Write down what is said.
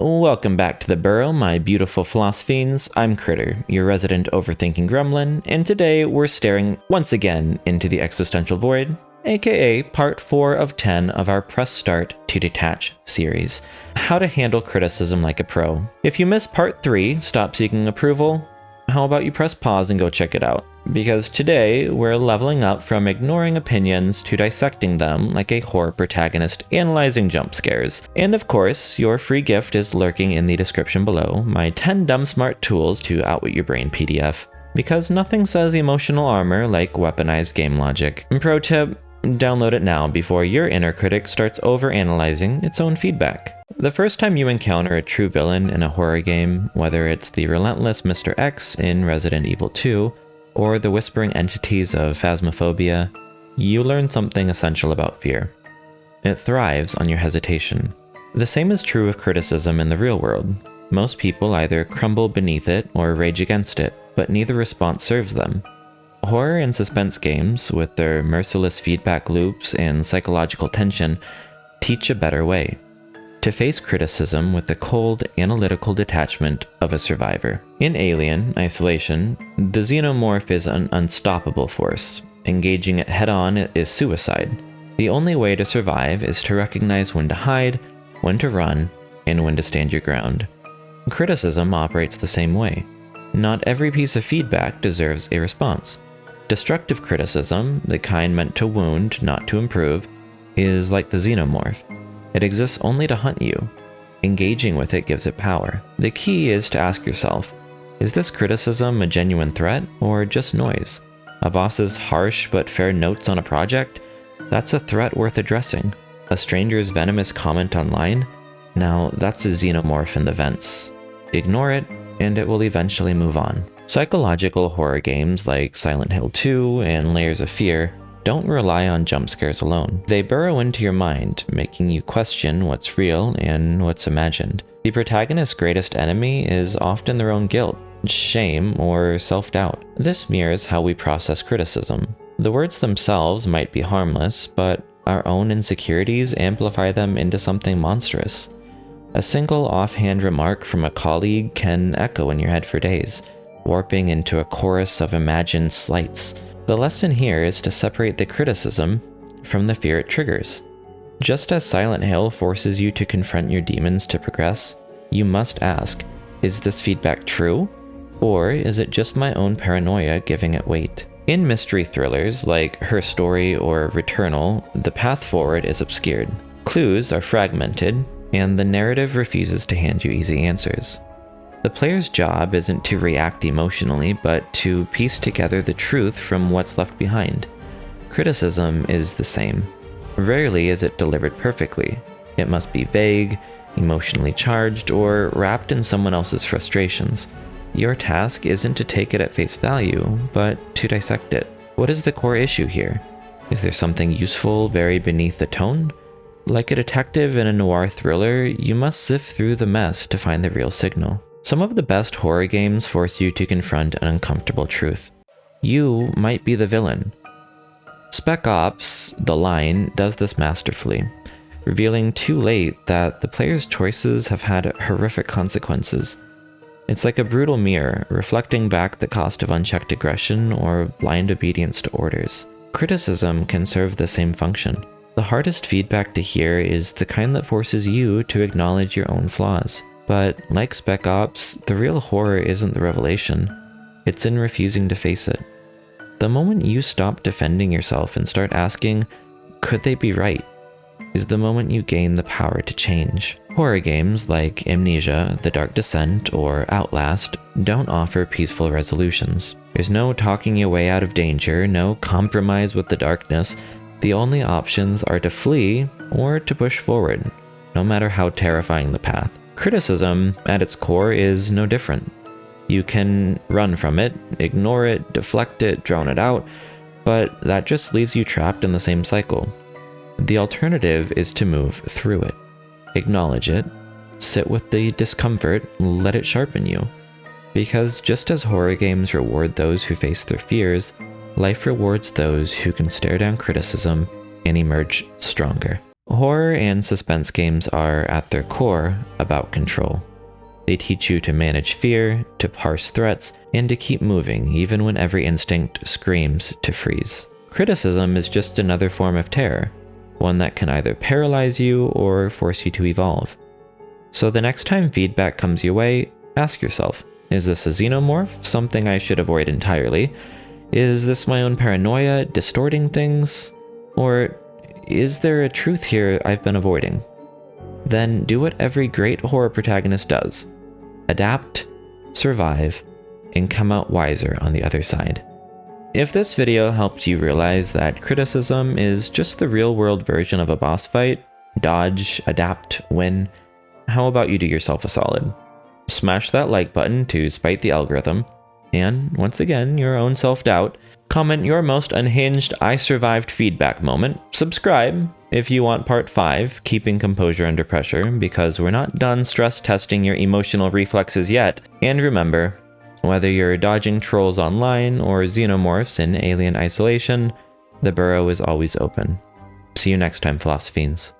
Welcome back to the Burrow, my beautiful philosophians. I'm Critter, your resident overthinking gremlin, and today we're staring once again into the existential void, aka part 4 of 10 of our Press Start to Detach series. How to handle criticism like a pro. If you missed part 3, Stop Seeking Approval, how about you press pause and go check it out? Because today, we're leveling up from ignoring opinions to dissecting them like a horror protagonist analyzing jump scares. And of course, your free gift is lurking in the description below, my 10 dumb smart tools to outwit your brain PDF. Because nothing says emotional armor like weaponized game logic. And pro tip, download it now before your inner critic starts overanalyzing its own feedback. The first time you encounter a true villain in a horror game, whether it's the relentless Mr. X in Resident Evil 2, or the whispering entities of Phasmophobia, you learn something essential about fear. It thrives on your hesitation. The same is true of criticism in the real world. Most people either crumble beneath it or rage against it, but neither response serves them. Horror and suspense games, with their merciless feedback loops and psychological tension, teach a better way. To face criticism with the cold, analytical detachment of a survivor. In Alien Isolation, the xenomorph is an unstoppable force. Engaging it head-on is suicide. The only way to survive is to recognize when to hide, when to run, and when to stand your ground. Criticism operates the same way. Not every piece of feedback deserves a response. Destructive criticism, the kind meant to wound, not to improve, is like the xenomorph. It exists only to hunt you. Engaging with it gives it power. The key is to ask yourself, is this criticism a genuine threat or just noise? A boss's harsh but fair notes on a project? That's a threat worth addressing. A stranger's venomous comment online? Now that's a xenomorph in the vents. Ignore it, and it will eventually move on. Psychological horror games like Silent Hill 2 and Layers of Fear don't rely on jump scares alone. They burrow into your mind, making you question what's real and what's imagined. The protagonist's greatest enemy is often their own guilt, shame, or self-doubt. This mirrors how we process criticism. The words themselves might be harmless, but our own insecurities amplify them into something monstrous. A single offhand remark from a colleague can echo in your head for days, warping into a chorus of imagined slights. The lesson here is to separate the criticism from the fear it triggers. Just as Silent Hill forces you to confront your demons to progress, you must ask, is this feedback true? Or is it just my own paranoia giving it weight? In mystery thrillers like Her Story or Returnal, the path forward is obscured. Clues are fragmented, and the narrative refuses to hand you easy answers. The player's job isn't to react emotionally, but to piece together the truth from what's left behind. Criticism is the same. Rarely is it delivered perfectly. It must be vague, emotionally charged, or wrapped in someone else's frustrations. Your task isn't to take it at face value, but to dissect it. What is the core issue here? Is there something useful buried beneath the tone? Like a detective in a noir thriller, you must sift through the mess to find the real signal. Some of the best horror games force you to confront an uncomfortable truth. You might be the villain. Spec Ops, The Line, does this masterfully, revealing too late that the player's choices have had horrific consequences. It's like a brutal mirror, reflecting back the cost of unchecked aggression or blind obedience to orders. Criticism can serve the same function. The hardest feedback to hear is the kind that forces you to acknowledge your own flaws. But, like Spec Ops, the real horror isn't the revelation, it's in refusing to face it. The moment you stop defending yourself and start asking, could they be right, is the moment you gain the power to change. Horror games like Amnesia, The Dark Descent, or Outlast don't offer peaceful resolutions. There's no talking your way out of danger, no compromise with the darkness. The only options are to flee or to push forward, no matter how terrifying the path. Criticism, at its core, is no different. You can run from it, ignore it, deflect it, drown it out, but that just leaves you trapped in the same cycle. The alternative is to move through it. Acknowledge it, sit with the discomfort, let it sharpen you. Because just as horror games reward those who face their fears, life rewards those who can stare down criticism and emerge stronger. Horror and suspense games are, at their core, about control. They teach you to manage fear, to parse threats, and to keep moving even when every instinct screams to freeze. Criticism is just another form of terror, one that can either paralyze you or force you to evolve. So the next time feedback comes your way, ask yourself, is this a xenomorph, something I should avoid entirely? Is this my own paranoia distorting things? Or is there a truth here I've been avoiding? Then do what every great horror protagonist does. Adapt, survive, and come out wiser on the other side. If this video helped you realize that criticism is just the real-world version of a boss fight, dodge, adapt, win, how about you do yourself a solid? Smash that like button to spite the algorithm, and once again, your own self-doubt, comment your most unhinged I survived feedback moment, subscribe if you want part 5, keeping composure under pressure, because we're not done stress testing your emotional reflexes yet, and remember, whether you're dodging trolls online or xenomorphs in alien isolation, the burrow is always open. See you next time, Philosophians.